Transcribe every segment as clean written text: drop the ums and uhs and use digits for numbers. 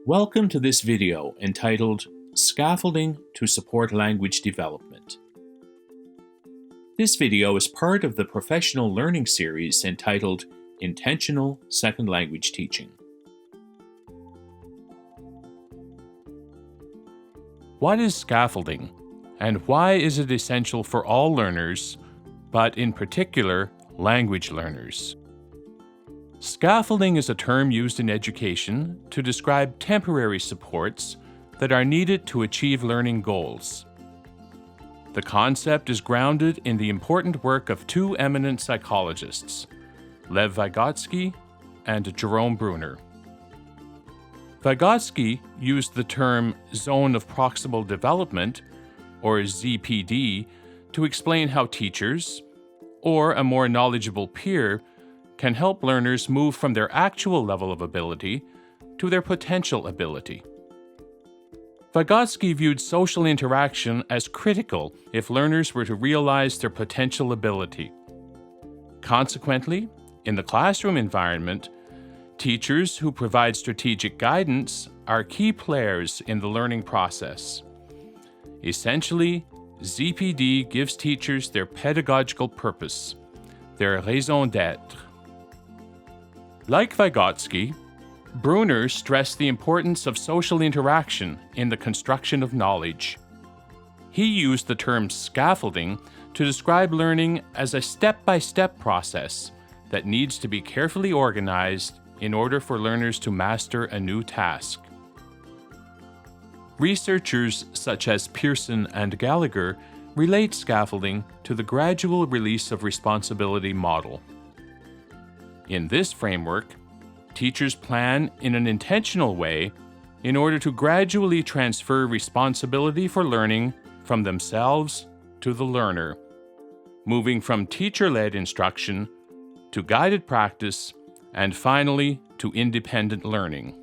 Welcome to this video entitled Scaffolding to Support Language Development. This video is part of the professional learning series entitled Intentional Second Language Teaching. What is scaffolding, and why is it essential for all learners, but in particular, language learners? Scaffolding is a term used in education to describe temporary supports that are needed to achieve learning goals. The concept is grounded in the important work of two eminent psychologists, Lev Vygotsky and Jerome Bruner. Vygotsky used the term zone of proximal development, or ZPD, to explain how teachers, or a more knowledgeable peer, can help learners move from their actual level of ability to their potential ability. Vygotsky viewed social interaction as critical if learners were to realize their potential ability. Consequently, in the classroom environment, teachers who provide strategic guidance are key players in the learning process. Essentially, ZPD gives teachers their pedagogical purpose, their raison d'être. Like Vygotsky, Bruner stressed the importance of social interaction in the construction of knowledge. He used the term scaffolding to describe learning as a step-by-step process that needs to be carefully organized in order for learners to master a new task. Researchers such as Pearson and Gallagher relate scaffolding to the gradual release of responsibility model. In this framework, teachers plan in an intentional way in order to gradually transfer responsibility for learning from themselves to the learner, moving from teacher-led instruction to guided practice and finally to independent learning.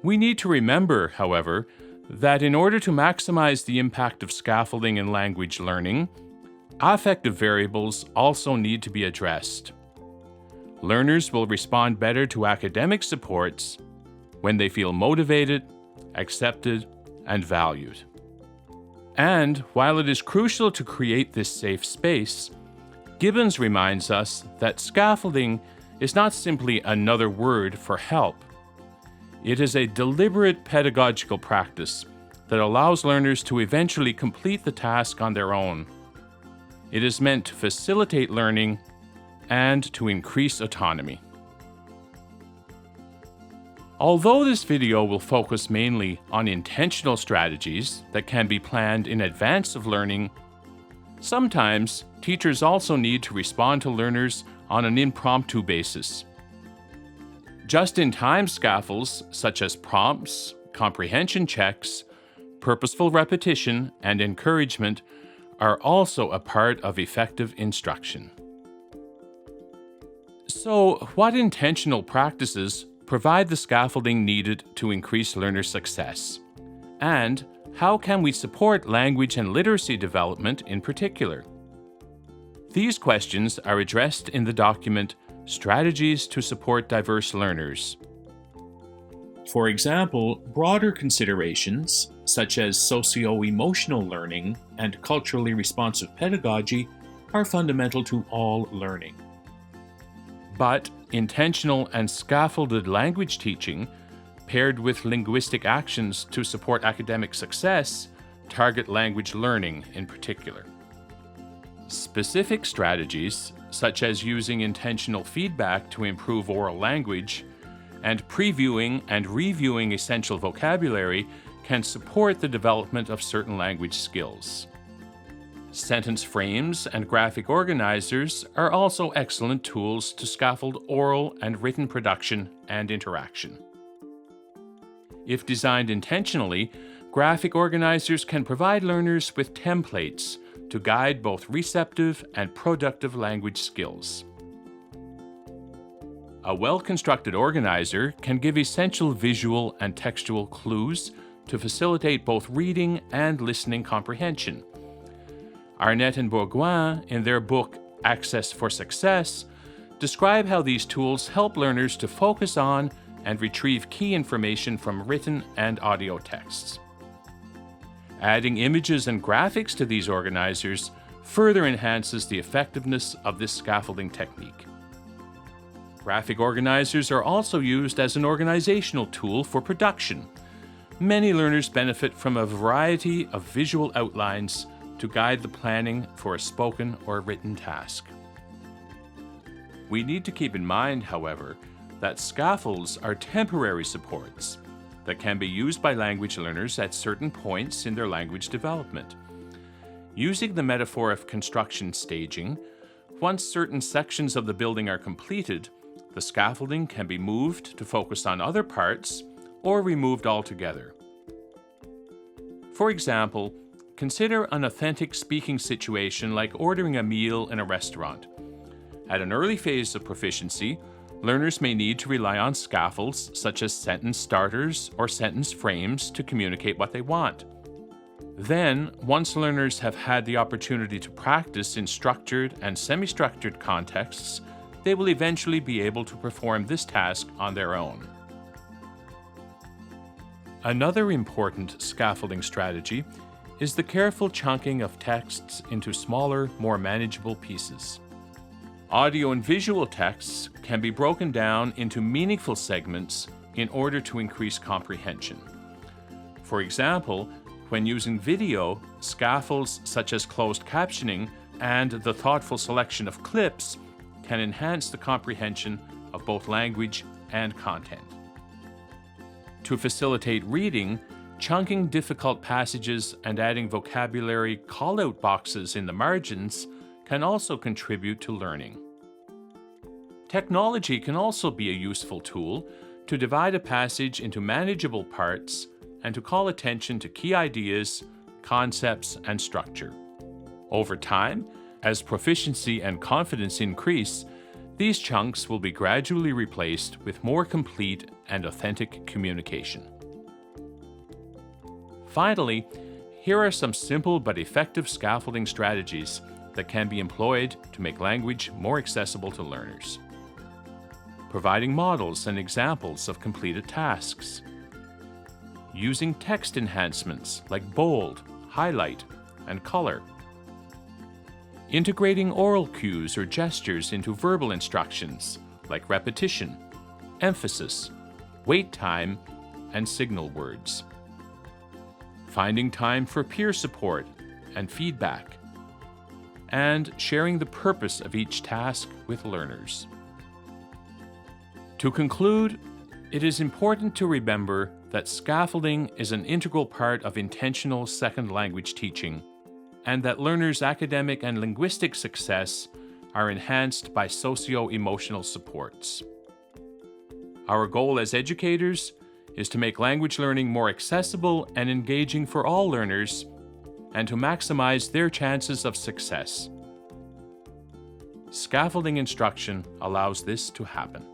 We need to remember, however, that in order to maximize the impact of scaffolding in language learning, affective variables also need to be addressed. Learners will respond better to academic supports when they feel motivated, accepted, and valued. And while it is crucial to create this safe space, Gibbons reminds us that scaffolding is not simply another word for help. It is a deliberate pedagogical practice that allows learners to eventually complete the task on their own. It is meant to facilitate learning and to increase autonomy. Although this video will focus mainly on intentional strategies that can be planned in advance of learning, sometimes teachers also need to respond to learners on an impromptu basis. Just-in-time scaffolds such as prompts, comprehension checks, purposeful repetition, and encouragement are also a part of effective instruction. So, what intentional practices provide the scaffolding needed to increase learner success? And how can we support language and literacy development in particular? These questions are addressed in the document Strategies to Support Diverse Learners. For example, broader considerations, such as socio-emotional learning and culturally responsive pedagogy, are fundamental to all learning. But intentional and scaffolded language teaching, paired with linguistic actions to support academic success, target language learning in particular. Specific strategies, such as using intentional feedback to improve oral language, and previewing and reviewing essential vocabulary, can support the development of certain language skills. Sentence frames and graphic organizers are also excellent tools to scaffold oral and written production and interaction. If designed intentionally, graphic organizers can provide learners with templates to guide both receptive and productive language skills. A well-constructed organizer can give essential visual and textual clues to facilitate both reading and listening comprehension. Arnett and Bourgoin, in their book Access for Success, describe how these tools help learners to focus on and retrieve key information from written and audio texts. Adding images and graphics to these organizers further enhances the effectiveness of this scaffolding technique. Graphic organizers are also used as an organizational tool for production. Many learners benefit from a variety of visual outlines to guide the planning for a spoken or written task. We need to keep in mind, however, that scaffolds are temporary supports that can be used by language learners at certain points in their language development. Using the metaphor of construction staging, once certain sections of the building are completed, the scaffolding can be moved to focus on other parts or removed altogether. For example, consider an authentic speaking situation like ordering a meal in a restaurant. At an early phase of proficiency, learners may need to rely on scaffolds such as sentence starters or sentence frames to communicate what they want. Then, once learners have had the opportunity to practice in structured and semi-structured contexts, they will eventually be able to perform this task on their own. Another important scaffolding strategy is the careful chunking of texts into smaller, more manageable pieces. Audio and visual texts can be broken down into meaningful segments in order to increase comprehension. For example, when using video, scaffolds such as closed captioning and the thoughtful selection of clips can enhance the comprehension of both language and content. To facilitate reading, chunking difficult passages and adding vocabulary call-out boxes in the margins can also contribute to learning. Technology can also be a useful tool to divide a passage into manageable parts and to call attention to key ideas, concepts, and structure. Over time, as proficiency and confidence increase, these chunks will be gradually replaced with more complete and authentic communication. Finally, here are some simple but effective scaffolding strategies that can be employed to make language more accessible to learners. Providing models and examples of completed tasks. Using text enhancements like bold, highlight, and color. Integrating oral cues or gestures into verbal instructions like repetition, emphasis, wait time, and signal words. Finding time for peer support and feedback. And sharing the purpose of each task with learners. To conclude, it is important to remember that scaffolding is an integral part of intentional second language teaching, and that learners' academic and linguistic success are enhanced by socio-emotional supports. Our goal as educators is to make language learning more accessible and engaging for all learners, and to maximize their chances of success. Scaffolding instruction allows this to happen.